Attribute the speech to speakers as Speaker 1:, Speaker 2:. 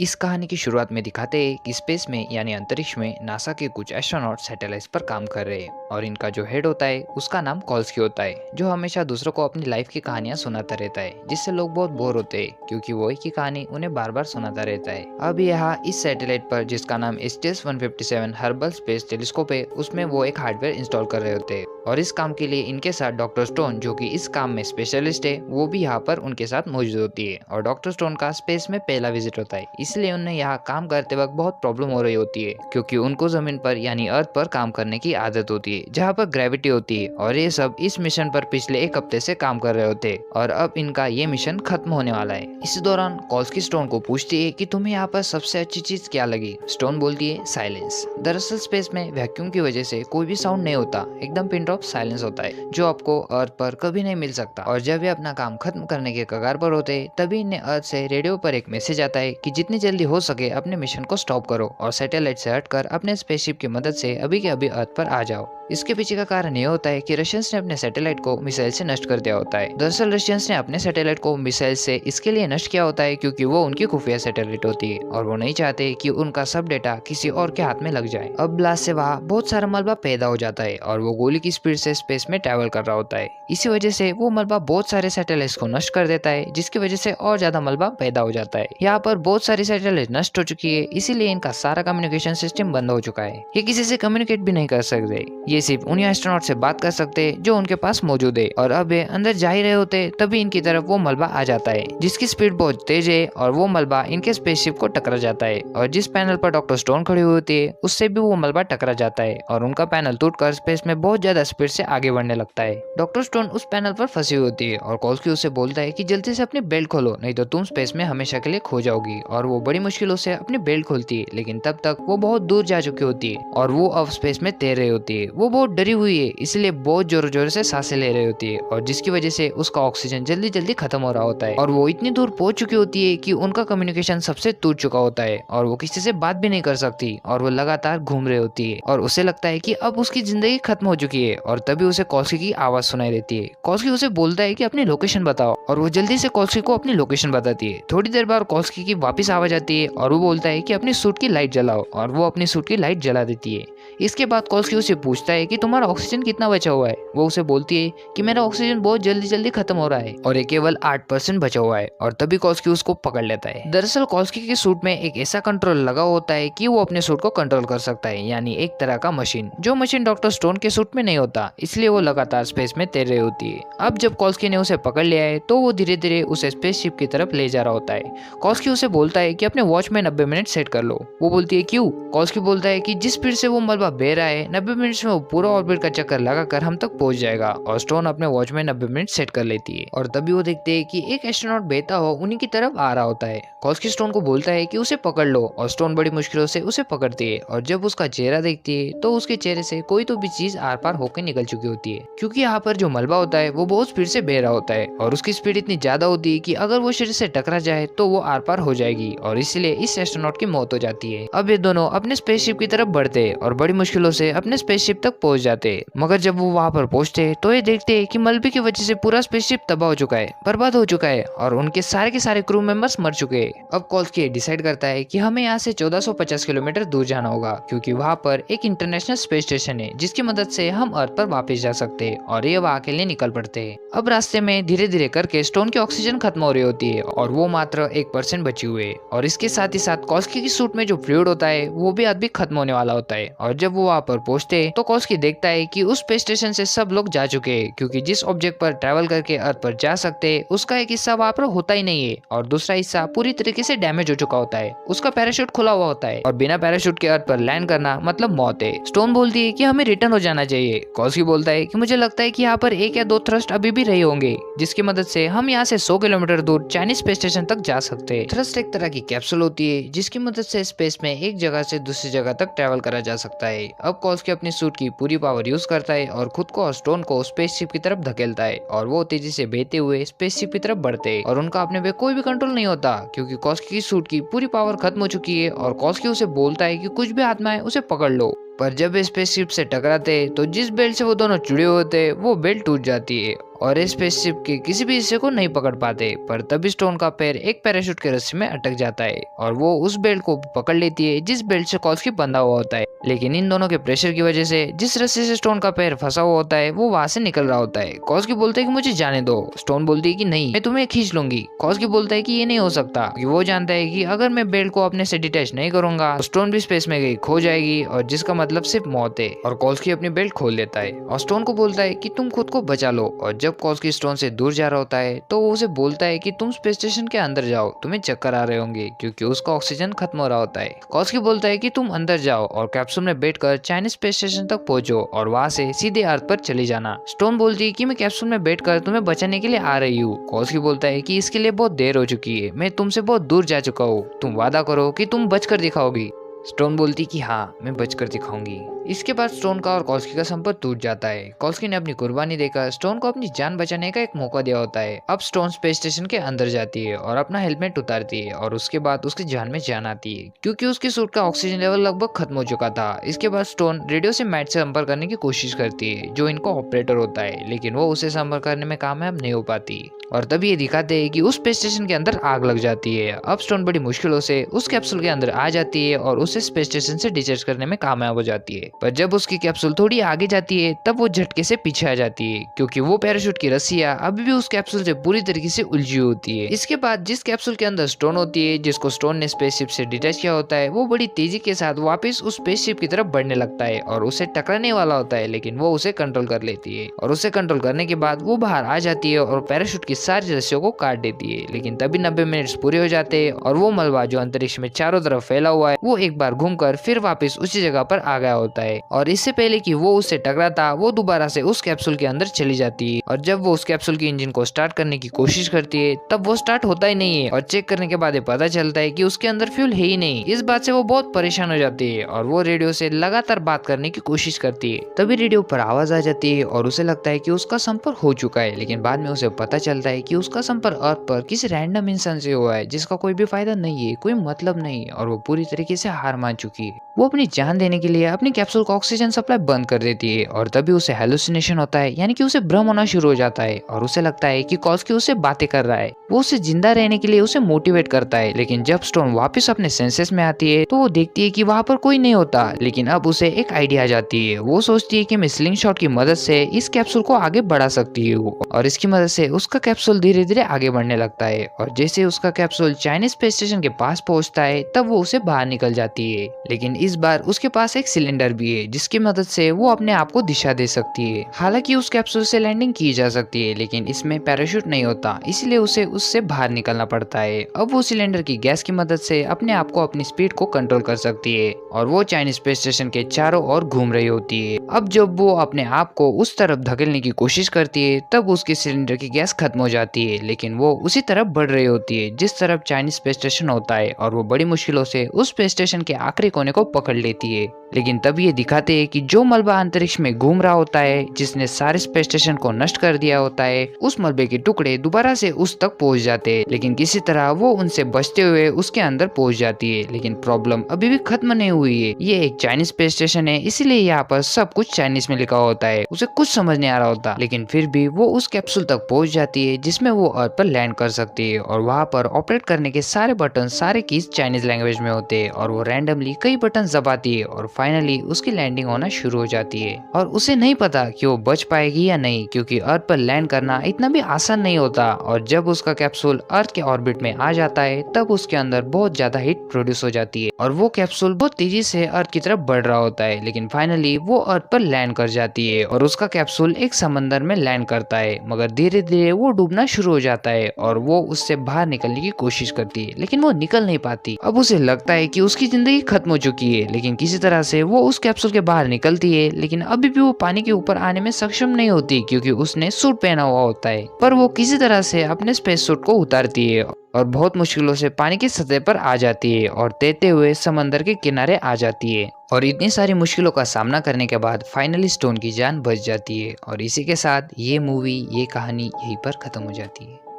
Speaker 1: इस कहानी की शुरुआत में दिखाते हैं कि स्पेस में यानी अंतरिक्ष में नासा के कुछ एस्ट्रोनॉट सैटेलाइट्स पर काम कर रहे हैं और इनका जो हेड होता है उसका नाम कॉल्स्की होता है, जो हमेशा दूसरों को अपनी लाइफ की कहानियां सुनाता रहता है, जिससे लोग बहुत बोर होते हैं क्योंकि वो एक ही कहानी उन्हें बार बार सुनाता रहता है। अब यहाँ इस सैटेलाइट पर, जिसका नाम STS-157 हर्बल स्पेस टेलीस्कोप है, उसमें वो एक हार्डवेयर इंस्टॉल कर रहे होते हैं और इस काम के लिए इनके साथ डॉक्टर स्टोन, जो कि इस काम में स्पेशलिस्ट है, वो भी यहाँ पर उनके साथ मौजूद होती है। और डॉक्टर स्टोन का स्पेस में पहला विजिट होता है, इसलिए उन्हें यहाँ काम करते वक्त बहुत प्रॉब्लम हो रही होती है क्योंकि उनको जमीन पर यानी अर्थ पर काम करने की आदत होती है जहाँ पर ग्रेविटी होती है। और ये सब इस मिशन पर पिछले एक हफ्ते से काम कर रहे होते हैं और अब इनका ये मिशन खत्म होने वाला है। इस दौरान कॉल्स्की स्टोन को पूछती है कि तुम्हें यहाँ पर सबसे अच्छी चीज क्या लगी। स्टोन बोलती है साइलेंस। दरअसल स्पेस में वैक्यूम की वजह से कोई भी साउंड नहीं होता, एकदम पिन ड्रॉप साइलेंस होता है जो आपको अर्थ पर कभी नहीं मिल सकता। और जब ये अपना काम खत्म करने के कगार पर होते हैं तभी इन्हें अर्थ से रेडियो पर एक मैसेज आता है कि जितनी जल्दी हो सके अपने मिशन को स्टॉप करो और सैटेलाइट से हटकर अपने स्पेसशिप की मदद से अभी के अभी अर्थ पर आ जाओ। इसके पीछे का कारण ये होता है कि रशियंस ने अपने सैटेलाइट को मिसाइल से नष्ट कर दिया होता है। दरअसल रशियंस ने अपने सैटेलाइट को मिसाइल से इसके लिए नष्ट किया होता है क्योंकि वो उनकी खुफिया सैटेलाइट होती है और वो नहीं चाहते कि उनका सब डेटा किसी और के हाथ में लग जाए। अब ब्लास्ट से वहाँ बहुत सारा मलबा पैदा हो जाता है और वो गोली की स्पीड से स्पेस में ट्रैवल कर रहा होता है। इसी वजह से वो मलबा बहुत सारे सैटेलाइट्स को नष्ट कर देता है, जिसकी वजह से और ज्यादा मलबा पैदा हो जाता है। यहाँ पर बहुत सारी सैटेलाइट नष्ट हो चुकी है, इसीलिए इनका सारा कम्युनिकेशन सिस्टम बंद हो चुका है। ये किसी से कम्युनिकेट भी नहीं कर सकते, ये सिर्फ उन्हीं एस्ट्रोनॉट से बात कर सकते हैं जो उनके पास मौजूद है। और अब ये अंदर जा ही रहे होते तभी इनकी तरफ वो मलबा आ जाता है जिसकी स्पीड बहुत तेज है और वो मलबा इनके स्पेसशिप को टकरा जाता है और जिस पैनल पर डॉक्टर स्टोन खड़ी हुई होती है उससे भी वो मलबा टकरा जाता है और उनका पैनल टूटकर स्पेस में बहुत ज्यादा स्पीड से आगे बढ़ने लगता है। डॉक्टर स्टोन उस पैनल पर फंसी हुई होती है और कॉल्स्की उसे बोलता है कि जल्दी से अपनी बेल्ट खोलो, नहीं तो तुम स्पेस में हमेशा के लिए खो जाओगी। और वो बड़ी मुश्किलों से अपनी बेल्ट खोलती है, लेकिन तब तक वो बहुत दूर जा चुकी होती है और वो अब स्पेस में तैर रही होती है। वो बहुत डरी हुई है, इसलिए बहुत जोर जोर से सांसें ले रही होती है और जिसकी वजह से उसका ऑक्सीजन जल्दी जल्दी खत्म हो रहा होता है और वो इतनी दूर पहुंच चुकी होती है कि उनका कम्युनिकेशन सबसे टूट चुका होता है और वो किसी से बात भी नहीं कर सकती और वो लगातार घूम रही होती है और उसे लगता है कि अब उसकी जिंदगी खत्म हो चुकी है। और तभी उसे कॉल्स्की की आवाज सुनाई देती है। कॉल्स्की उसे बोलता है कि अपनी लोकेशन बताओ और वो जल्दी से कॉल्स्की को अपनी लोकेशन बताती है। थोड़ी देर बाद कॉल्स्की की वापस आवाज आती है और वो बोलता है कि अपनी सूट की लाइट जलाओ और वो अपनी सूट की लाइट जला देती है। इसके बाद कॉल्स्की उसे पूछता है कि तुम्हारा ऑक्सीजन कितना बचा हुआ है। वो उसे बोलती है कि मेरा ऑक्सीजन बहुत जल्दी जल्दी खत्म हो रहा है और ये केवल 8% बचा हुआ है। और तभी कॉल्स्की उसको पकड़ लेता है। दरअसल कॉल्स्की के सूट में एक ऐसा कंट्रोल लगा होता है कि वो अपने सूट को कंट्रोल कर सकता है, यानी एक तरह का मशीन, जो मशीन डॉक्टर स्टोन के सूट में नहीं होता, इसलिए वो लगातार स्पेस में तैर रही होती है। अब जब कॉल्स्की ने उसे पकड़ लिया है तो वो धीरे धीरे उसे स्पेसशिप की तरफ ले जा रहा होता है। कॉल्स्की उसे बोलता है कि अपने वॉच में 90 मिनट सेट कर लो। वो बोलती है क्यों? कॉल्स्की बोलता है कि जिस स्पीड से वो मलबा बह रहा है 90 मिनट में वो पूरा ऑर्बिट का चक्कर लगाकर हम तक पहुंच जाएगा। और स्टोन अपने वॉच में 90 मिनट सेट कर लेती है और तभी वो देखते हैं कि एक एस्ट्रोनॉट बहता हो उन्हीं की तरफ आ रहा होता है। कॉल्स्की स्टोन को बोलता है कि उसे पकड़ लो और स्टोन बड़ी मुश्किलों से उसे पकड़ती है और जब उसका चेहरा देखती है तो उसके चेहरे से कोई तो भी चीज आर पार होकर निकल चुकी होती है, क्योंकि यहाँ पर जो मलबा होता है वो बहुत स्पीड से बह रहा होता है और उसकी स्पीड इतनी ज्यादा होती है कि अगर वो शरीर से टकरा जाए तो वो आर पार हो जाएगी और इसलिए इस एस्ट्रोनॉट की मौत हो जाती है। अब ये दोनों अपने स्पेसशिप की तरफ बढ़ते और बड़ी मुश्किलों से अपने स्पेसशिप तक पहुंच जाते, मगर जब वो वहाँ पर पहुंचते तो ये देखते कि मलबे की वजह से पूरा स्पेसशिप तबाह हो चुका है, बर्बाद हो चुका है और उनके सारे के सारे क्रू मेंबर्स मर चुके हैं। अब कॉल्स्की डिसाइड करता है कि हमें यहाँ से 1450 किलोमीटर दूर जाना होगा, क्योंकि वहाँ पर एक इंटरनेशनल स्पेस स्टेशन है जिसकी मदद से हम अर्थ पर वापस जा सकते हैं। और ये वहाँ के लिए निकल पड़ते हैं। अब रास्ते में धीरे धीरे करके स्टोन की ऑक्सीजन खत्म हो रही होती है और वो मात्र 1% बची हुई है और इसके साथ ही साथ कॉल्स्की की सूट में जो फ्लूइड होता है वो भी अभी खत्म होने वाला होता है। और जब वो वहाँ पर पहुंचते तो कॉल्स्की देखता है कि उस स्पेस स्टेशन से सब लोग जा चुके हैं, क्योंकि जिस ऑब्जेक्ट पर ट्रैवल करके अर्थ पर जा सकते हैं उसका एक हिस्सा वहाँ पर होता ही नहीं है और दूसरा हिस्सा पूरी तरीके से डैमेज हो चुका होता है। उसका पैराशूट खुला हुआ होता है और बिना पैराशूट के अर्थ पर लैंड करना मतलब मौत है। स्टोन बोलती है कि हमें रिटर्न हो जाना चाहिए। कॉल्स्की बोलता है कि मुझे लगता है कि यहाँ पर 1 या 2 थ्रस्ट अभी भी रहे होंगे, जिसकी मदद से हम यहाँ से 100 किलोमीटर दूर चाइनीज स्पेस स्टेशन तक जा सकते हैं। थ्रस्ट एक तरह की कैप्सूल होती है जिसकी मदद से स्पेस में एक जगह से दूसरी जगह तक ट्रैवल करा जा सकता है। अब कॉल्स्की अपनी सूट की पूरी पावर यूज करता है और खुद को और स्टोन को स्पेसशिप की तरफ धकेलता है और वो तेजी से बहते हुए स्पेसशिप की तरफ बढ़ते हैं और उनका अपने पे कोई भी कंट्रोल नहीं होता, क्योंकि कॉल्स्की की सूट की पूरी पावर खत्म हो चुकी है। और कॉल्स्की उसे बोलता है कि कुछ भी हाथ में आए उसे पकड़ लो, पर जब स्पेसशिप से टकराते तो जिस बेल्ट से वो दोनों जुड़े होते वो बेल्ट टूट जाती है और स्पेसशिप के किसी भी हिस्से को नहीं पकड़ पाते। पर तभी स्टोन का पैर एक पैराशूट के रस्सी में अटक जाता है और वो उस बेल्ट को पकड़ लेती है जिस बेल्ट से कॉल्सकी बंधा हुआ होता है। लेकिन इन दोनों के प्रेशर की वजह से जिस रस्सी से स्टोन का पैर फंसा हुआ होता है वो वहां से निकल रहा होता है। कॉल्सकी बोलता है कि मुझे जाने दो। स्टोन बोलती है कि नहीं, मैं तुम्हें खींच लूंगी। कॉल्सकी बोलता है कि ये नहीं हो सकता, कि वो जानता है कि अगर मैं बेल्ट को अपने से डिटैच नहीं करूंगा तो स्टोन भी स्पेस में गई खो जाएगी, और जिसका मतलब सिर्फ मौत है। और कॉल्सकी अपनी बेल्ट खोल लेता है और स्टोन को बोलता है कि तुम खुद को बचा लो। और जब कॉल्सकी स्टोन से दूर जा रहा होता है तो वो उसे बोलता है कि तुम स्पेस स्टेशन के अंदर जाओ, तुम्हें चक्कर आ रहे होंगे क्योंकि उसका ऑक्सीजन खत्म हो रहा होता है। कॉल्सकी बोलता है कि तुम अंदर जाओ और कैप्सूल में बैठकर चाइनीज स्पेस स्टेशन तक पहुंचो और वहां से सीधे अर्थ पर चली जाना। स्टोन बोलती है कि मैं कैप्सूल में बैठकर तुम्हें बचाने के लिए आ रही हूँ। कॉल्सकी बोलता है कि इसके लिए बहुत देर हो चुकी है, मैं तुमसे बहुत दूर जा चुका हूँ, तुम वादा करो कि तुम बचकर दिखाओगी। स्टोन बोलती कि हाँ, मैं बचकर दिखाऊंगी। इसके बाद स्टोन का और कॉल्सकी का संपर्क टूट जाता है। कॉल्सकी ने अपनी कुर्बानी देकर स्टोन को अपनी जान बचाने का एक मौका दिया होता है। अब स्टोन स्पेस स्टेशन के अंदर जाती है और अपना हेलमेट उतारती है और उसके बाद उसकी जान में जान आती है क्योंकि उसके सूट का ऑक्सीजन लेवल लगभग खत्म हो चुका था। इसके बाद स्टोन रेडियो से मैट से संपर्क करने की कोशिश करती है जो इनका ऑपरेटर होता है, लेकिन वो उसे संपर्क करने में कामयाब नहीं हो पाती। और तभी ये दिखाते हैं कि उस स्पेस स्टेशन के अंदर आग लग जाती है। अब स्टोन बड़ी मुश्किलों से उस कैप्सूल के अंदर आ जाती है और उसे स्पेस स्टेशन से डिस्चार्ज करने में कामयाब हो जाती है। पर जब उसकी कैप्सूल थोड़ी आगे जाती है तब वो झटके से पीछे आ जाती है क्योंकि वो पैराशूट की रस्सियां अभी भी उस कैप्सूल से पूरी तरीके से उलझी होती है। इसके बाद जिस कैप्सूल के अंदर स्टोन होती है, जिसको स्टोन ने स्पेसशिप से डिटैच किया होता है, वो बड़ी तेजी के साथ वापस उस स्पेसशिप की तरफ बढ़ने लगता है और उसे टकराने वाला होता है, लेकिन वो उसे कंट्रोल कर लेती है। और उसे कंट्रोल करने के बाद वो बाहर आ जाती है और पैराशूट की सारी रस्सियों को काट देती है। लेकिन तभी 90 मिनट पूरे हो जाते हैं और वो मलबा जो अंतरिक्ष में चारों तरफ फैला हुआ है वो एक बार घूमकर फिर वापस उसी जगह पर आ गया होता है। और इससे पहले कि वो उससे टकराता वो दोबारा से उस कैप्सूल के अंदर चली जाती है। और जब वो उस कैप्सूल के इंजन को स्टार्ट करने की कोशिश करती है तब वो स्टार्ट होता ही नहीं है और चेक करने के बाद पता चलता है कि उसके अंदर फ्यूल है ही नहीं। इस बात से वो बहुत परेशान हो जाती है और वो रेडियो से लगातार बात करने की कोशिश करती है। तभी रेडियो पर आवाज आ जाती है और उसे लगता है कि उसका संपर्क हो चुका है, लेकिन बाद में उसे पता चलता है कि उसका संपर्क अर्थ पर किसी रैंडम इंसान से हुआ है जिसका कोई भी फायदा नहीं है, कोई मतलब नहीं है और वो पूरी तरीके से हार मान चुकी है। वो अपनी जान देने के लिए अपनी कैप्सूल का ऑक्सीजन सप्लाई बंद कर देती है और तभी उसे हेलुसिनेशन होता है, यानी कि उसे भ्रम होना शुरू हो जाता है और उसे लगता है कि कॉल्सकी उससे बातें कर रहा है। वो उसे जिंदा रहने के लिए उसे मोटिवेट करता है। लेकिन जब स्टोन वापस अपने सेंसेस में आती है तो वो देखती है कि वहाँ पर कोई नहीं होता। लेकिन अब उसे एक आइडिया आ जाती है। वो सोचती है कि मैं स्लिंग शॉट की मदद से इस कैप्सूल को आगे बढ़ा सकती हूँ और इसकी मदद से उसका कैप्सूल धीरे धीरे आगे बढ़ने लगता है। और जैसे उसका कैप्सूल चाइनीज स्पेस स्टेशन के पास पहुंचता है तब वो उसे बाहर निकल जाती है। लेकिन इस बार उसके पास एक सिलेंडर भी है जिसकी मदद से वो अपने आप को दिशा दे सकती है। हालांकि उस कैप्सूल से लैंडिंग की जा सकती है लेकिन इसमें पैराशूट नहीं होता, इसलिए उसे उससे बाहर निकलना पड़ता है। अब वो सिलेंडर की गैस की मदद से अपने आप को अपनी स्पीड को कंट्रोल कर सकती है और वो चाइनीज स्पेस स्टेशन के चारों ओर घूम रही होती है। अब जब वो अपने आप को उस तरफ धकेलने की कोशिश करती है तब उसके सिलेंडर की गैस खत्म हो जाती है, लेकिन वो उसी तरफ बढ़ रही होती है जिस तरफ चाइनीज स्पेस स्टेशन होता है और वो बड़ी मुश्किलों से उस स्पेस स्टेशन के आखिरी कोने को पकड़ लेती है। लेकिन तब ये दिखाते हैं कि जो मलबा अंतरिक्ष में घूम रहा होता है, जिसने सारे स्पेस स्टेशन को नष्ट कर दिया होता है, उस मलबे के टुकड़े दोबारा से उस तक पहुंच जाते हैं। लेकिन किसी तरह वो उनसे बचते हुए उसके अंदर पहुंच जाती है। लेकिन प्रॉब्लम अभी भी खत्म नहीं हुई है। ये एक चाइनीज स्पेस स्टेशन है, इसीलिए यहाँ पर सब कुछ चाइनीज में लिखा होता है। उसे कुछ समझ नहीं आ रहा होता, लेकिन फिर भी वो उस कैप्सूल तक पहुंच जाती है जिसमें वो अर्थ पर लैंड कर सकती है। और वहाँ पर ऑपरेट करने के सारे बटन, सारे कीज चाइनीज लैंग्वेज में होते हैं और वो रैंडमली कई बटन दबाती है और फाइनली उसकी लैंडिंग होना शुरू हो जाती है। और उसे नहीं पता कि वो बच पाएगी या नहीं, क्योंकि अर्थ पर लैंड करना इतना भी आसान नहीं होता। और जब उसका कैप्सूल अर्थ के ऑर्बिट में आ जाता है तब उसके अंदर बहुत ज्यादा हीट प्रोड्यूस हो जाती है और वो कैप्सूल बहुत तेजी से अर्थ की तरफ बढ़ रहा होता है। लेकिन फाइनली वो अर्थ पर लैंड कर जाती है और उसका कैप्सूल एक समंदर में लैंड करता है, मगर धीरे धीरे वो डूबना शुरू हो जाता है और वो उससे बाहर निकलने की कोशिश करती है, लेकिन वो निकल नहीं पाती। अब उसे लगता है कि उसकी जिंदगी खत्म हो चुकी है, लेकिन किसी तरह से वो उस कैप्सूल के बाहर निकलती है। लेकिन अभी भी वो पानी के ऊपर आने में सक्षम नहीं होती क्योंकि उसने सूट पहना हुआ होता है। पर वो किसी तरह से अपने स्पेस सूट को उतारती है और बहुत मुश्किलों से पानी की सतह पर आ जाती है और तैरते हुए समंदर के किनारे आ जाती है। और इतनी सारी मुश्किलों का सामना करने के बाद फाइनली स्टोन की जान बच जाती है। और इसी के साथ ये मूवी, ये कहानी यहीं पर खत्म हो जाती है।